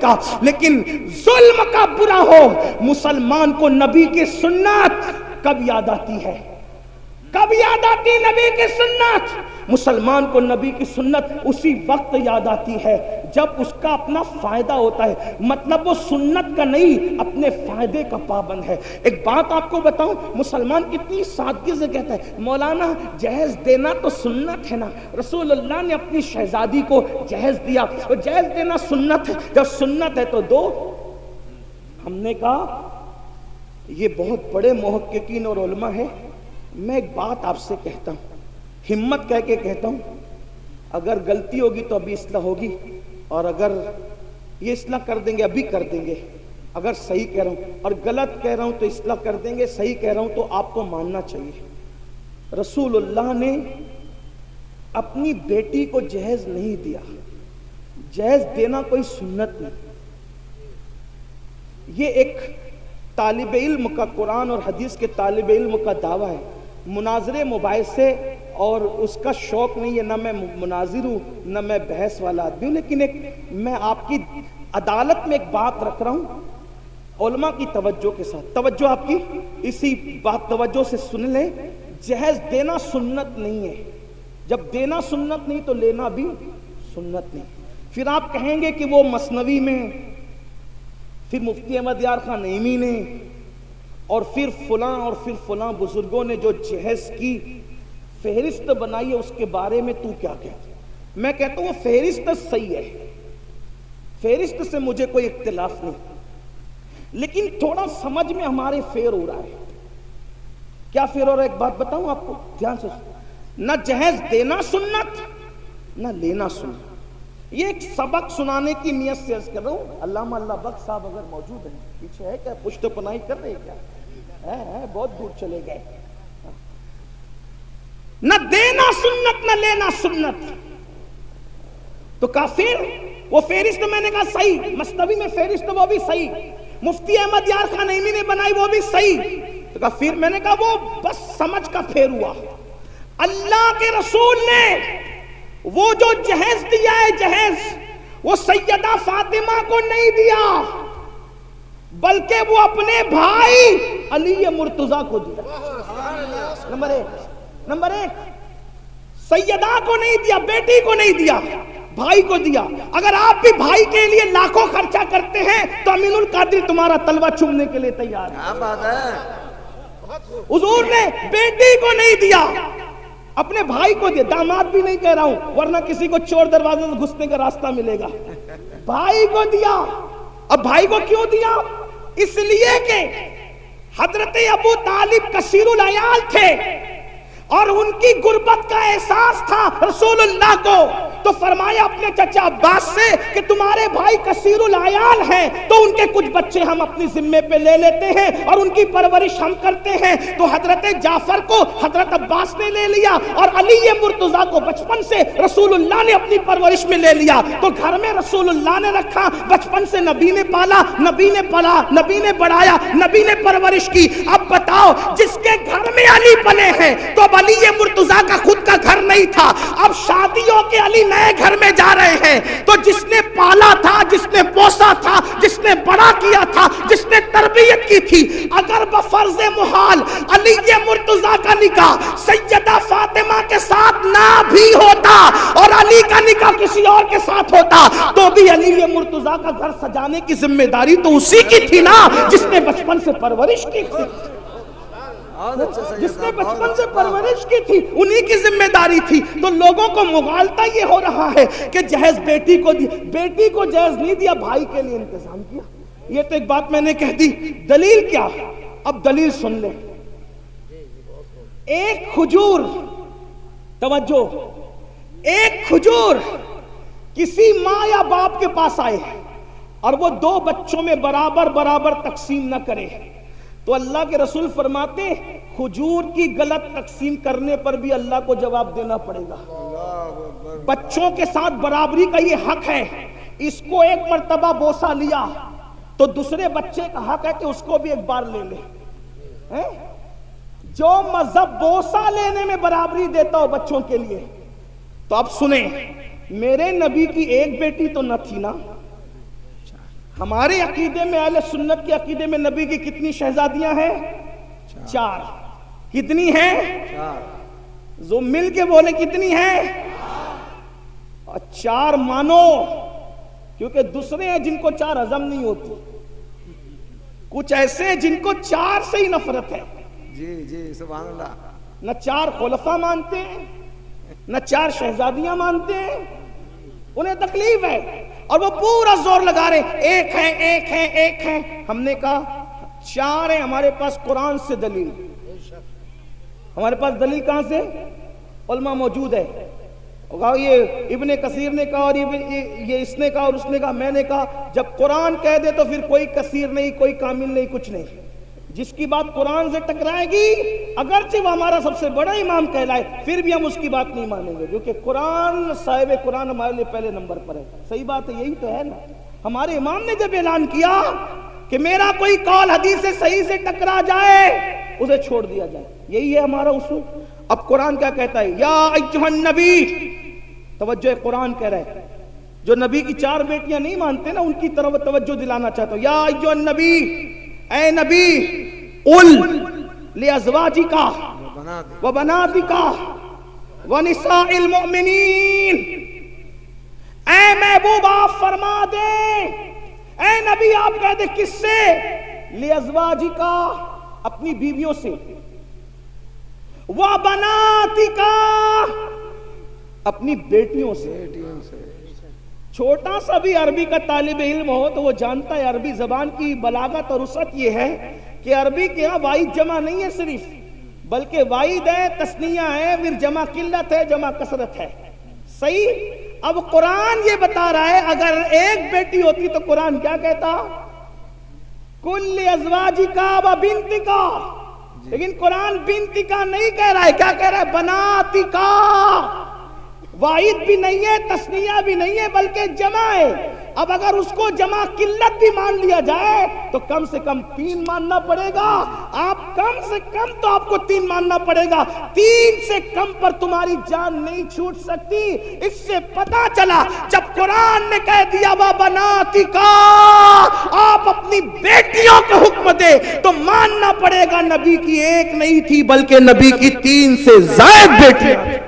کا، لیکن ظلم کا برا ہو، مسلمان کو نبی کی سنت کب یاد آتی ہے؟ کب یاد آتی ہے نبی کی سنت؟ مسلمان کو نبی کی سنت اسی وقت یاد آتی ہے جب اس کا اپنا فائدہ ہوتا ہے، مطلب وہ سنت کا نہیں اپنے فائدے کا پابند ہے۔ ایک بات آپ کو بتاؤں، مسلمان کتنی سادگی سے کہتا ہے مولانا جہیز دینا تو سنت ہے نا، رسول اللہ نے اپنی شہزادی کو جہیز دیا، اور جہیز دینا سنت ہے، جب سنت ہے تو دو۔ ہم نے کہا یہ بہت بڑے محققین اور علماء ہیں، میں ایک بات آپ سے کہتا ہوں، ہمت کہہ کے کہتا ہوں، اگر غلطی ہوگی تو ابھی اصلاح ہوگی، اور اگر یہ اصلاح کر دیں گے ابھی کر دیں گے، اگر صحیح کہہ رہا ہوں اور غلط کہہ رہا ہوں تو اصلاح کر دیں گے، صحیح کہہ رہا ہوں تو آپ کو ماننا چاہیے۔ رسول اللہ نے اپنی بیٹی کو جہیز نہیں دیا، جہیز دینا کوئی سنت نہیں، یہ ایک طالب علم کا، قرآن اور حدیث کے طالب علم کا دعویٰ ہے، مناظرے مباحثے اور اس کا شوق نہیں ہے، نہ میں مناظر ہوں نہ میں بحث والا آدمی ہوں، لیکن میں آپ کی عدالت میں ایک بات رکھ رہا ہوں علماء کی توجہ کے ساتھ، توجہ آپ کی اسی بات توجہ سے سن لیں، جہیز دینا سنت نہیں ہے، جب دینا سنت نہیں تو لینا بھی سنت نہیں۔ پھر آپ کہیں گے کہ وہ مثنوی میں، پھر مفتی احمد یار خان نعیمی نے، اور پھر فلاں اور پھر فلاں بزرگوں نے جو جہیز کی فہرست بنائی ہے اس کے بارے میں تو کیا کہتے؟ میں کہتا ہوں وہ فہرست صحیح ہے، فہرست سے مجھے کوئی اختلاف نہیں، لیکن تھوڑا سمجھ میں ہمارے فیر ہو رہا ہے۔ کیا فیر ہو رہا ہے؟ ایک بات بتاؤں آپ کو دھیان سے، نہ جہیز دینا سنت نہ لینا سنت۔ یہ ایک سبق سنانے کی نیت سے عرض کر رہا ہوں، علامہ اللہ بخش صاحب اگر موجود ہیں، پیچھے ہے کیا؟ پشت پناہی کر رہے کیا؟ ہے بہت دور چلے گئے۔ نہ دینا سنت نہ لینا سنت تو کافر۔ وہ فہرست میں نے کہا صحیح، مثنوی میں فہرست وہ بھی صحیح، مفتی احمد یار خان نعیمی نے بنائی وہ بھی صحیح، تو کہا پھر میں نے کہا وہ بس سمجھ کا پھیر ہوا۔ اللہ کے رسول نے وہ جو جہیز دیا ہے، جہیز وہ سیدہ فاطمہ کو نہیں دیا، بلکہ وہ اپنے بھائی علی مرتضیٰ کو دیا۔ نمبر ایک سیدہ کو نہیں دیا، بیٹی کو نہیں دیا، بھائی کو دیا۔ اگر آپ بھی بھائی کے لیے لاکھوں خرچہ کرتے ہیں تو امین القادری تمہارا تلوہ چومنے کے لیے تیار ہے۔ کیا بات ہے؟ حضور نے بیٹی کو نہیں دیا، اپنے بھائی کو دیا، داماد بھی نہیں کہہ رہا ہوں ورنہ کسی کو چور دروازے سے گھسنے کا راستہ ملے گا، بھائی کو دیا۔ اب بھائی کو کیوں دیا؟ اس لیے کہ حضرت ابو طالب کثیر العیال تھے اور ان کی غربت کا احساس تھا رسول اللہ کو، تو فرمایا اپنے چچا عباس سے کہ تمہارے بھائی کثیر العیال ہیں تو ان کے کچھ بچے ہم اپنی ذمے پہ لے لیتے ہیں اور ان کی پرورش ہم کرتے ہیں۔ تو حضرت جعفر کو حضرت عباس نے لے لیا اور علی مرتضیٰ کو بچپن سے رسول اللہ نے اپنی پرورش میں لے لیا، تو گھر میں رسول اللہ نے رکھا، بچپن سے نبی نے پالا، نبی نے پلا، نبی نے بڑھایا، نبی نے پرورش کی۔ اب بتاؤ جس کے گھر میں علی پلے ہیں تو اب علی مرتضیٰ کا خود کا گھر نہیں تھا، اب شادیوں کے علی نئے گھر میں جا رہے ہیں، تو جس نے پالا تھا، جس نے پوسا تھا، جس نے بڑا کیا تھا، جس نے تربیت کی تھی، اگر بفرض محال علی مرتضیٰ کا نکاح سیدہ فاطمہ کے ساتھ نہ بھی ہوتا اور علی کا نکاح کسی اور کے ساتھ ہوتا تو بھی علی مرتضیٰ کا گھر سجانے کی ذمہ داری تو اسی کی تھی نا جس نے بچپن سے پرورش کی تھی، جس نے بچپن سے پرورش کی تھی، انہی کی ذمہ داری تھی۔ تو لوگوں کو مغالطہ یہ ہو رہا ہے کہ جہیز بیٹی کو دی، بیٹی کو جہیز نہیں دیا، بھائی کے لیے انتظام کیا۔ یہ تو ایک بات میں نے کہہ دی، دلیل کیا؟ اب دلیل سن لیں۔ ایک کھجور، توجہ، ایک کھجور کسی ماں یا باپ کے پاس آئے اور وہ دو بچوں میں برابر برابر تقسیم نہ کرے تو اللہ کے رسول فرماتے کھجور کی غلط تقسیم کرنے پر بھی اللہ کو جواب دینا پڑے گا۔ بچوں کے ساتھ برابری کا یہ حق ہے، اس کو ایک مرتبہ بوسہ لیا تو دوسرے بچے کا حق ہے کہ اس کو بھی ایک بار لے لے۔ جو مذہب بوسہ لینے میں برابری دیتا ہو بچوں کے لیے، تو اب سنیں، میرے نبی کی ایک بیٹی تو نہ تھی نا، ہمارے عقیدے میں، اہل سنت کے عقیدے میں نبی کی کتنی شہزادیاں ہیں؟ 4. کتنی ہیں؟ 4. جو مل کے بولے کتنی ہیں؟ 4 مانو، کیونکہ دوسرے ہیں جن کو 4 ہضم نہیں ہوتی، کچھ ایسے ہیں جن کو 4 سے ہی نفرت ہے. جی جی سبحان اللہ. نہ 4 خلفاء مانتے ہیں، نہ 4 شہزادیاں مانتے ہیں، انہیں تکلیف ہے اور وہ پورا زور لگا رہے ایک ہے ایک ہے ایک ہے. ہم نے کہا 4 ہیں، ہمارے پاس قرآن سے دلیل. ہمارے پاس دلیل کہاں سے؟ علماء موجود ہے. یہ ابن کثیر نے کہا اور یہ اس نے کہا اور اس نے کہا، میں نے کہا جب قرآن کہہ دے تو پھر کوئی کثیر نہیں، کوئی کامل نہیں، کچھ نہیں. جس کی بات قرآن سے ٹکرائے گی اگرچہ وہ ہمارا سب سے بڑا امام کہلائے پھر بھی ہم اس کی بات نہیں مانیں گے، کیونکہ قرآن، صاحب قرآن ہمارے لیے پہلے نمبر پر ہے. صحیح بات ہے، یہی تو ہے نا. ہمارے امام نے جب اعلان کیا کہ میرا کوئی قول حدیث سے صحیح سے ٹکرا جائے اسے چھوڑ دیا جائے، یہی ہے ہمارا اصول. اب قرآن کیا کہتا ہے؟ یا ایھا النبی، توجہ قرآن کہہ رہا ہے. جو نبی کی 4 بیٹیاں نہیں مانتے نا ان کی طرف توجہ دلانا چاہتا ہوں. یا ایھا النبی، اے نبی، قل لازواجک وبناتک ونساء المؤمنین، اے محبوب آپ فرما دیں، اے نبی آپ کہہ دیں کس سے؟ لازواجک، اپنی بیویوں سے، وبناتک، اپنی بیٹیوں سے. چھوٹا سا بھی عربی کا طالب علم ہو تو وہ جانتا ہے عربی زبان کی بلاغت اور وسعت یہ ہے کہ عربی کے ہاں واحد جمع نہیں ہے صرف، بلکہ واحد ہے، تثنیہ ہے، پھر جمع قلت ہے، جمع کثرت ہے. صحیح. اب قرآن یہ بتا رہا ہے اگر ایک بیٹی ہوتی تو قرآن کیا کہتا؟ کل ازواجک و بنتک. لیکن قرآن بنتک نہیں کہہ رہا ہے، کیا کہہ رہا ہے؟ بناتک. واحد بھی نہیں ہے، تثنیہ بھی نہیں ہے، بلکہ جمع ہے. اب اگر اس کو جمع قلت بھی مان لیا جائے تو کم سے کم 3 ماننا پڑے گا. آپ کم سے کم تو آپ کو 3 ماننا پڑے گا. 3 سے کم پر تمہاری جان نہیں چھوٹ سکتی. اس سے پتا چلا جب قرآن نے کہہ دیا وَبَنَاتِكَ، آپ اپنی بیٹیوں کو حکم دے تو ماننا پڑے گا نبی کی 1 نہیں تھی بلکہ نبی کی 3 سے زائد بیٹیاں.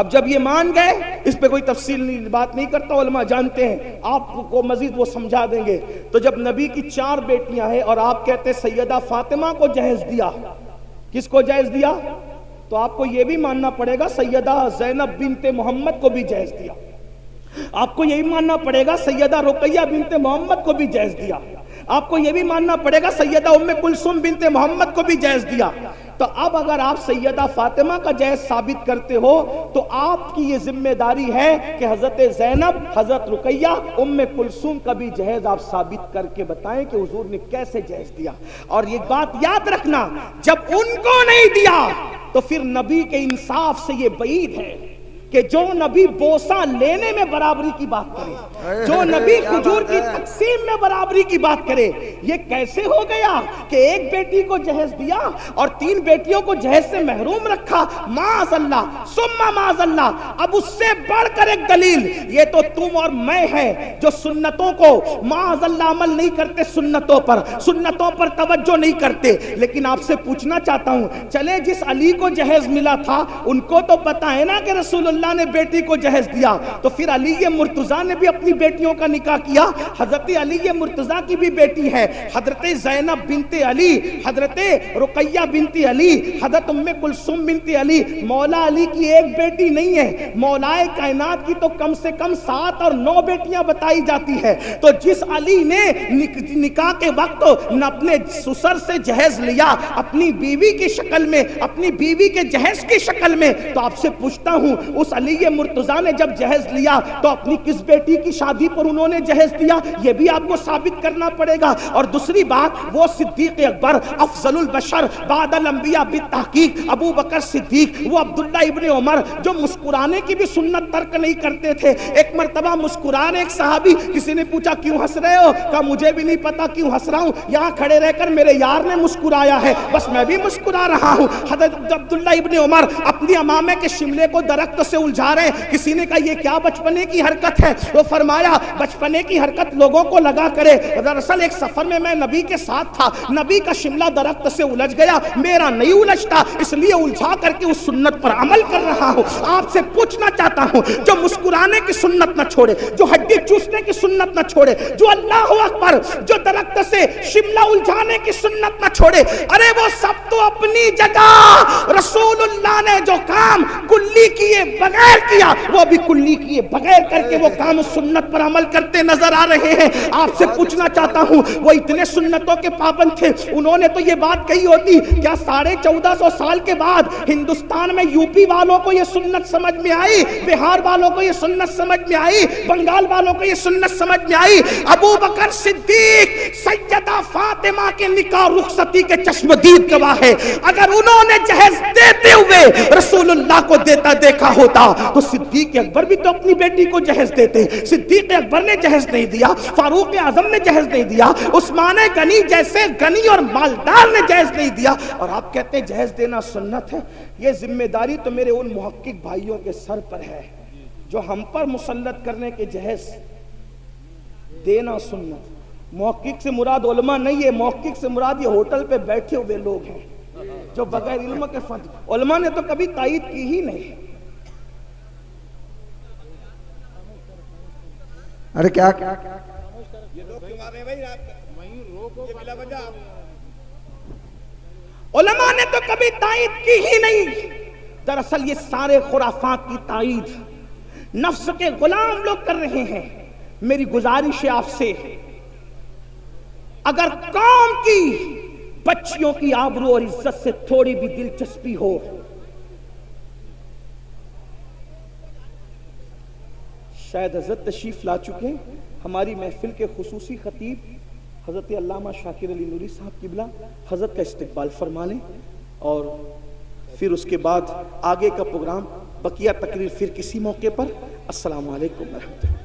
اب جب یہ مان گئے، اس پہ کوئی تفصیل بات نہیں کرتا، علماء جانتے ہیں، آپ کو مزید وہ سمجھا دیں گے. تو جب نبی کی 4 بیٹیاں ہیں اور آپ کہتے ہیں سیدہ فاطمہ کو جہیز دیا، کس کو جہیز دیا؟ تو آپ کو یہ بھی ماننا پڑے گا سیدہ زینب بنت محمد کو بھی جہیز دیا. آپ کو یہی ماننا پڑے گا سیدہ رقیہ بنت محمد کو بھی جہیز دیا. آپ کو یہ بھی ماننا پڑے گا سیدہ ام کلثوم بنت محمد کو بھی جہیز دیا. تو اب اگر آپ سیدہ فاطمہ کا جہیز ثابت کرتے ہو تو آپ کی یہ ذمہ داری ہے کہ حضرت زینب، حضرت رقیہ، ام کلثوم کا بھی جہیز آپ ثابت کر کے بتائیں کہ حضور نے کیسے جہیز دیا. اور یہ بات یاد رکھنا، جب ان کو نہیں دیا تو پھر نبی کے انصاف سے یہ بعید ہے کہ جو نبی بوسہ لینے میں برابری کی بات کرے، جو نبی کھجور کی تقسیم میں برابری کی بات کرے. یہ کیسے ہو گیا کہ ایک بیٹی کو جہیز دیا اور 3 بیٹیوں کو جہیز سے محروم رکھا؟ معاذ اللہ ثم معاذ اللہ. اب اس سے بڑھ کر ایک دلیل، یہ تو تم اور میں ہے جو سنتوں کو معاذ اللہ عمل نہیں کرتے، سنتوں پر توجہ نہیں کرتے. لیکن آپ سے پوچھنا چاہتا ہوں، چلے جس علی کو جہیز ملا تھا ان کو تو پتا ہے نا کہ رسول اللہ نے بیٹی کو جہیز دیا، تو پھر علی مرتضیٰ نے بھی اپنی بیٹیوں کا نکاح کیا. حضرت علی مرتضیٰ کی بھی بیٹی ہے، حضرت زینب بنت علی، حضرت رقیہ بنت علی، حضرت ام کلثوم بنت علی. مولا علی کی ایک بیٹی نہیں ہے، مولا کائنات کی تو کم سے کم 7 اور 9 بیٹیاں بتائی جاتی ہے. تو جس علی نے نکاح کے وقت اپنے سسر سے جہیز لیا اپنی بیوی کی شکل میں، اپنی بیوی کے جہیز کی شکل میں، تو آپ سے پوچھتا ہوں اس علی مرتضیٰ نے جب جہیز لیا تو اپنی کس بیٹی کی شادی پر انہوں نے جہیز دیا؟ یہ بھی آپ کو ثابت کرنا پڑے گا. اور دوسری بات، وہ صدیق صدیق اکبر افضل البشر بعد الانبیاء بالتحقیق ابو بکر صدیق، وہ عبداللہ ابن عمر جو مسکرانے کی بھی سنت ترک نہیں کرتے تھے. ایک مرتبہ مسکران ایک صحابی، کسی نے پوچھا کیوں ہنس رہے ہو؟ کہا مجھے بھی نہیں پتا کیوں ہنس رہا ہوں، یہاں کھڑے رہ کر میرے یار نے مسکرایا ہے بس میں بھی مسکرا رہا ہوں. حضرت عبداللہ ابن عمر اپنی امامے کے شملے کو درخت سے الجھا رہے. کسی نے کہا یہ کیا بچپنے کی حرکت ہے؟ وہ فرمایا بچپنے کی حرکت لوگوں کو لگا کرے، دراصل ایک سفر میں میں نبی کے ساتھ تھا، نبی کا شملہ درخت سے الجھ گیا، میرا نہیں الجھتا، اس لیے الجھا کر کے اس سنت پر عمل کر رہا ہوں. آپ سے پوچھنا چاہتا ہوں جو مسکرانے کی سنت نہ چھوڑے، جو ہڈی چوسنے کی سنت نہ چھوڑے، جو اللہ اکبر، جو درخت سے شملہ الجھانے کی سنت نہ چھوڑے، ارے وہ سب تو اپنی جگہ رسول اللہ نے جو کام کلی کیے بغیر کیا وہ بھی کلی کیے بغیر کر کے وہ کام سنت پر عمل کرتے نظر آ رہے ہیں. آپ سے پوچھنا چاہتا ہوں وہ اتنے سنتوں کے پابند تھے، انہوں نے تو یہ بات کہی ہوتی کیا 1450 سال کے بعد ہندوستان میں یو پی والوں کو یہ سنت سمجھ میں آئی، بہار والوں کو یہ سنت سمجھ میں آئی، بنگال والوں کو یہ سنت سمجھ میں آئی؟ ابو بکر صدیق سیدہ فاطمہ کے نکاح رخصتی کے چشمدید گواہ ہے. اگر انہوں نے جہیز دیتے ہوئے رسول اللہ کو دیتا دیکھا ہوتا تو صدیق اکبر بھی تو اپنی بیٹی کو جہیز دیتے. صدیق اکبر نے جہیز نہیں دیا، فاروق اعظم نے جہیز نہیں دیا، عثمان غنی جیسے غنی اور مالدار نے جہیز نہیں دیا، اور آپ کہتے ہیں جہیز دینا سنت ہے. یہ ذمہ داری تو میرے ان محقق بھائیوں کے سر پر ہے جو ہم پر مسلط کرنے کے جہیز دینا سنت. محقق سے مراد علماء نہیں ہے، محقق سے مراد یہ ہوٹل پہ بیٹھے ہوئے لوگ ہیں جو بغیر علم کے علماء نے تو کبھی تائید کی ہی نہیں. ارے کیا علماء نے تو کبھی تائید کی ہی نہیں. دراصل یہ سارے خرافات کی تائید نفس کے غلام لوگ کر رہے ہیں. میری گزارش ہے آپ سے، اگر قوم کی بچیوں کی آبرو اور عزت سے تھوڑی بھی دلچسپی ہو، شاید حضرت تشریف لا چکے ہماری محفل کے خصوصی خطیب حضرت علامہ شاکر علی نوری صاحب قبلہ حضرت کا استقبال فرمانے، اور پھر اس کے بعد آگے کا پروگرام بقیہ تقریر پھر کسی موقع پر. السلام علیکم ورحمۃ اللہ.